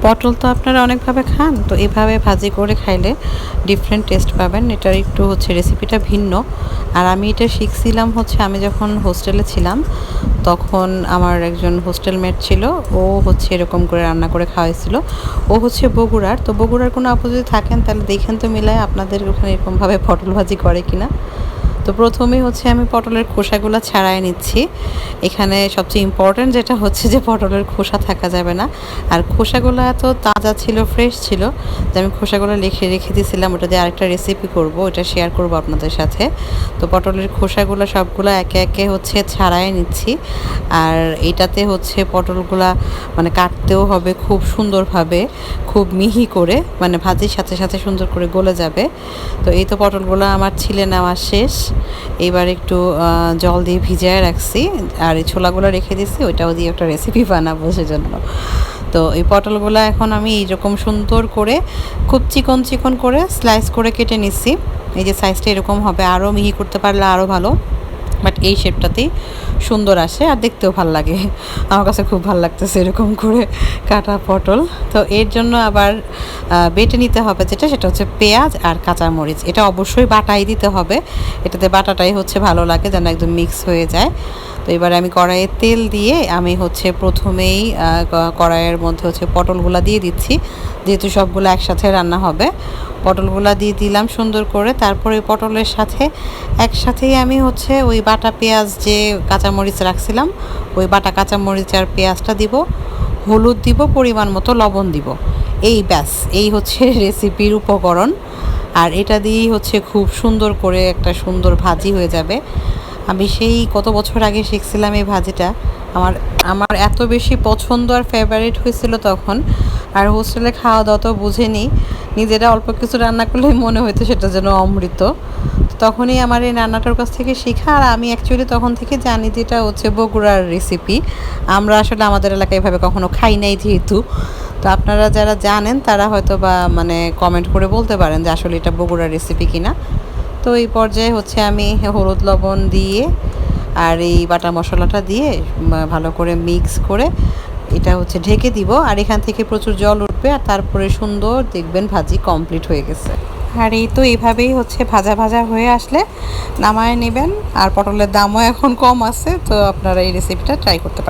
পটল তো আপনারা অনেকভাবে খান, তো এভাবে ভাজি করে খাইলে ডিফারেন্ট টেস্ট পাবেন। এটার একটু হচ্ছে রেসিপিটা ভিন্ন। আর আমি এটা শিখছিলাম হচ্ছে আমি যখন হোস্টেলে ছিলাম, তখন আমার একজন হোস্টেল মেট ছিল, ও হচ্ছে এরকম করে রান্না করে খাওয়াইছিল। ও হচ্ছে বগুড়ার, তো বগুড়ার কোনো আপু যদি থাকেন তাহলে দেখেন তো মিলায় আপনাদের ওখানে এরকমভাবে পটল ভাজি করে কিনা। তো প্রথমেই হচ্ছে আমি পটলের খোসাগুলো ছাড়াই নিচ্ছি। এখানে সবচেয়ে ইম্পর্ট্যান্ট যেটা হচ্ছে যে পটলের খোসা থাকা যাবে না। আর খোসাগুলো এত তাজা ছিল, ফ্রেশ ছিল, যে আমি খোসাগুলো রেখে দিয়েছিলাম। ওটা দিয়ে আরেকটা রেসিপি করব, ওটা শেয়ার করব আপনাদের সাথে। তো পটলের খোসাগুলো সবগুলো একে একে হচ্ছে ছাড়াই নিচ্ছি। আর এইটাতে হচ্ছে পটলগুলা মানে কাটতেও হবে খুব সুন্দরভাবে, খুব মিহি করে, মানে ভাজির সাথে সাথে সুন্দর করে গলে যাবে। তো এই তো পটলগুলো আমার ছিলে নেওয়া শেষ। এবার একটু জল দিয়ে ভিজিয়ে রাখছি, আর এই ছোলাগুলো রেখে দিচ্ছি, ওইটাও দিয়ে একটা রেসিপি বানাবো সেজন্য। তো এই পটলগুলো এখন আমি এইরকম সুন্দর করে খুব চিকন চিকন করে স্লাইস করে কেটে নিচ্ছি। এই যে সাইজটা এরকম হবে, আরও মিহি করতে পারলে আরও ভালো, বাট এই শেপটাতেই সুন্দর আসে আর দেখতেও ভাল লাগে। আমার কাছে খুব ভালো লাগতেছে এরকম করে কাটা পটল। তো এর জন্য আবার বেটে নিতে হবে যেটা, সেটা হচ্ছে পেঁয়াজ আর কাঁচামরিচ। এটা অবশ্যই বাটাই দিতে হবে, এটাতে বাটাটাই হচ্ছে ভালো লাগে, যেন একদম মিক্স হয়ে যায়। তো এবার আমি কড়াইয়ে তেল দিয়ে আমি হচ্ছে প্রথমেই কড়াইয়ের মধ্যে হচ্ছে পটলগুলা দিয়ে দিচ্ছি, যেহেতু সবগুলো একসাথে রান্না হবে। পটলগুলা দিয়ে দিলাম সুন্দর করে, তারপরে পটলের সাথে একসাথেই আমি হচ্ছে ওই বাটা পেঁয়াজ যে কাঁচামরিচ রাখছিলাম, ওই বাটা কাঁচামরিচ আর পেঁয়াজটা দিব, হলুদ দিব, পরিমাণ মতো লবণ দিব। এই ব্যাস, এই হচ্ছে রেসিপির উপকরণ। আর এটা দিয়েই হচ্ছে খুব সুন্দর করে একটা সুন্দর ভাজি হয়ে যাবে। আমি সেই কত বছর আগে শিখছিলাম এই ভাজিটা, আমার আমার এত বেশি পছন্দ আর ফেভারিট হয়েছিল তখন। আর হোস্টেলে খাওয়া দাওয়া তো বুঝেনি, নিজেরা অল্প কিছু রান্না করলেই মনে হতো সেটা যেন অমৃত। তখনই আমার এই রান্নাটার কাছ থেকে শেখা। আর আমি অ্যাকচুয়ালি তখন থেকে জানি যে এটা হচ্ছে বগুড়ার রেসিপি। আমরা আসলে আমাদের এলাকায় এভাবে কখনো খাই নাই যেহেতু। তো আপনারা যারা জানেন তারা হয়তো বা মানে কমেন্ট করে বলতে পারেন যে আসলে এটা বগুড়ার রেসিপি কিনা। তো এই পর্যায়ে হচ্ছে আমি হলুদ লবণ দিয়ে আর এই বাটা মশলাটা দিয়ে ভালো করে মিক্স করে এটা হচ্ছে ঢেকে দিব। আর এখান থেকে প্রচুর জল উঠবে, আর তারপরে সুন্দর দেখবেন ভাজি কমপ্লিট হয়ে গেছে। আর এই তো এইভাবেই হচ্ছে ভাজা ভাজা হয়ে আসলে নামায় নেবেন। আর পটলের দামও এখন কম আছে, তো আপনারা এই রেসিপিটা ট্রাই করতে পারেন।